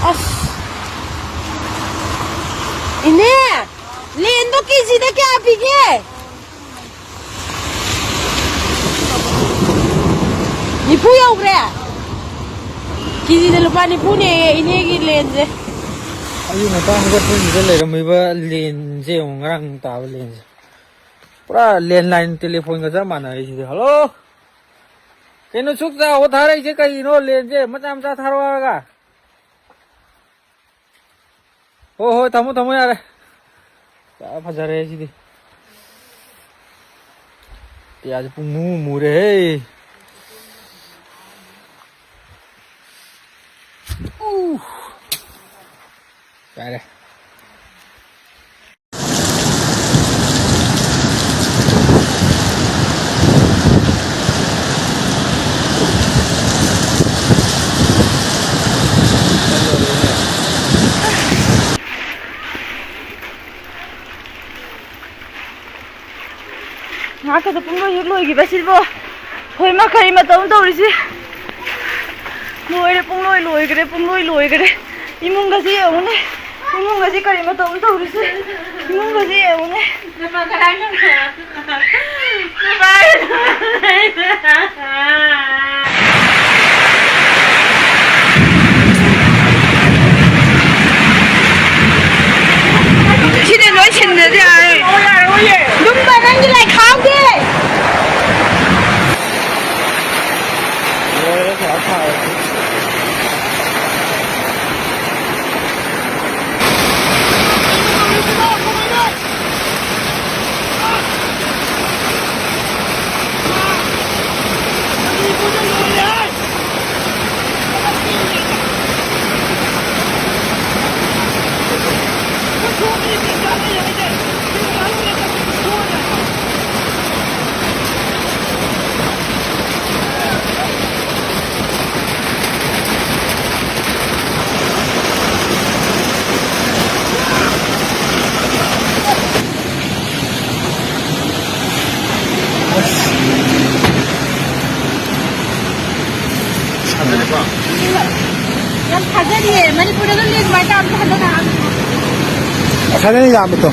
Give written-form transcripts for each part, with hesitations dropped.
ꯑꯁ ꯏꯅꯦ ꯂꯦꯟꯗꯣ ꯀꯦꯖꯤꯗ ꯀꯌꯥ ꯄꯤꯒꯦ? ꯅꯤꯐꯨ ꯌꯧꯒ꯭ꯔꯦ? ꯀꯦꯖꯤꯗ ꯂꯨꯄꯥ ꯅꯤꯐꯨꯅꯦ ꯏꯅꯦꯒꯤ ꯂꯦꯟꯁꯦ. ꯑꯌꯨꯛ ꯉꯟꯇꯥ ꯍꯧꯒꯠꯄꯁꯤꯗ ꯂꯩꯔꯝꯃꯤꯕ ꯂꯦꯟꯁꯦ ꯌꯦꯡꯉꯨ, ꯉꯔꯥꯡ ꯇꯥꯕ ꯂꯦꯟꯁꯦ. ꯄꯨꯔꯥ ꯂꯦꯟꯂꯥꯏꯟ ꯇꯦꯂꯤꯐꯣꯟꯒ ꯆꯞ ꯃꯥꯟꯅꯔꯤꯁꯤꯗꯤ. ꯍꯜꯂꯣ, ꯀꯩꯅꯣ ꯁꯨꯛ ꯆꯥꯎꯕ ꯊꯥꯔꯛꯏꯁꯦ ꯀꯩꯒꯤꯅꯣ? ꯂꯦꯟꯁꯦ ꯃꯆꯥ ꯃꯆꯥ ꯊꯥꯔꯛꯑꯣ ꯍꯥꯏꯔꯒ. ꯍꯣꯏ ꯊꯝꯃꯣ ꯊꯝꯃꯣ ꯌꯥꯔꯦ. ꯐꯖꯔꯦ ꯁꯤꯗꯤ. ꯄꯤꯌꯥꯁꯦ ꯄꯨꯡꯃꯨ ꯃꯨꯔꯦꯍꯦ. ꯌꯥꯔꯦ. ꯉꯥꯛꯇꯗ ꯄꯨꯡꯂꯣꯏ ꯍꯦꯛ ꯂꯣꯏꯈꯤꯕꯁꯤꯕꯣ. ꯍꯣꯏ ꯃꯥ ꯀꯔꯤ ꯃꯇꯧ ꯇꯧꯔꯤꯁꯤ? ꯂꯣꯏꯔꯦ, ꯄꯨꯡꯂꯣꯏ ꯂꯣꯏꯈ꯭ꯔꯦ, ꯄꯨꯡꯂꯣꯏ ꯂꯣꯏꯈ꯭ꯔꯦ. 이문가지 오네. 이문가지 가리마 또 우리스. 이문가지 오네. 내가 가라는 거야. 시대 너희 신내지 아이. 오예. 눈만 한줄 알 가게. 이렇게 아파요. ꯌꯥꯝ ꯊꯥꯖꯔꯤꯌꯦ ꯃꯅꯤꯄꯨꯔꯗ ꯂꯦꯟ ꯁꯨꯃꯥꯏꯅ ꯇꯧꯔ ꯊꯥꯖꯅ 사장님 야부터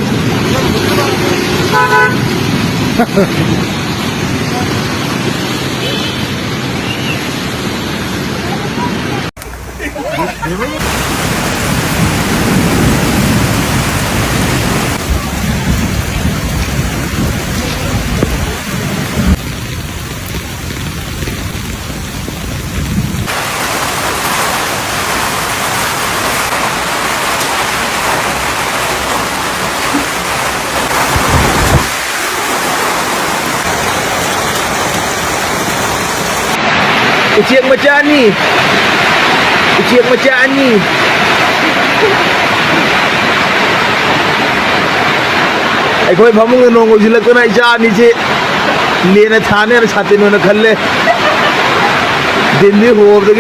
Uciek macam ni. Uciek macam ni. अखोई फमुंग नोंगो जिलकना इचा नीचे लेने थाने और छाते में न खल्ले दिल्ली हो अब तक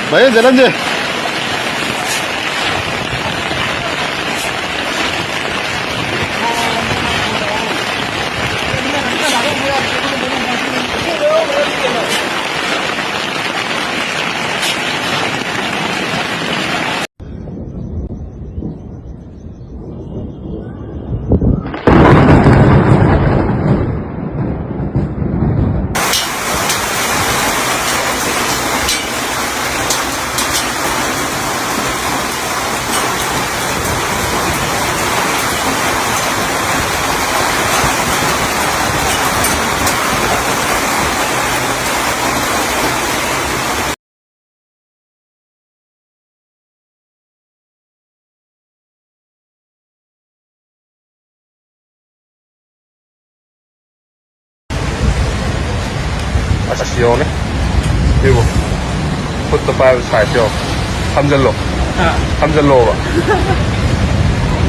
Bayan jalan je. Azione, dico, tutto per sai più, hamzallo, hamzallo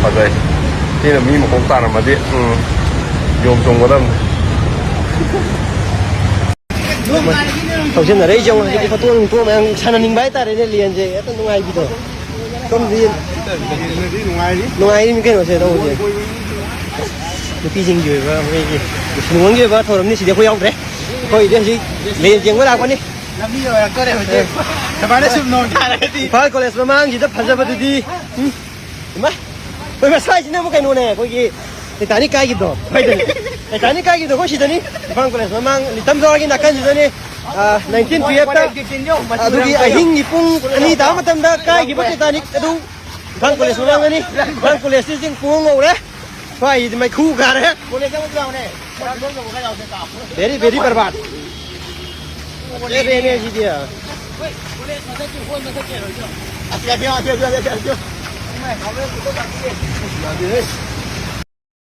ba, vậy,นี่เรามีหมกของตาหน่ะมาดิโยมจงก็ได้ Hầu chân ở đây trông cái phát tuôn mà chăn ninh bái ta đấy liền gì, это ну ai biết không liền, ну ai đi cái nào sẽ đâu vậy, nó pi dinh rồi và cái gì, nó uống gì và thôi làm gì chỉ để khôi ông đấy, khôi đi gì, liền chừng có làm con đi, Làm đi rồi cơ này phải chứ. Các bạn đã sụp nồi ra đấy thì. phải có lẽ mà mang gì đó phản ra vào đi, mà, bây giờ sai chỉ nên một cái nồi này, coi gì, cái tani cái gì đó, phải đấy, cái tani cái gì đó có gì đó nhỉ, phải có lẽ mà mang, tấm gió cái nào cái gì đó nhỉ. 19 ta adugi ahing ipung ani ta matam da kai gi bakita ni adu bang koles mang ani bang koles sing pung ngau re phai mai khu ga re very very barbad ये ने जी दिया Hãy subscribe cho kênh Ghiền Mì Gõ để không bỏ lỡ những video hấp dẫn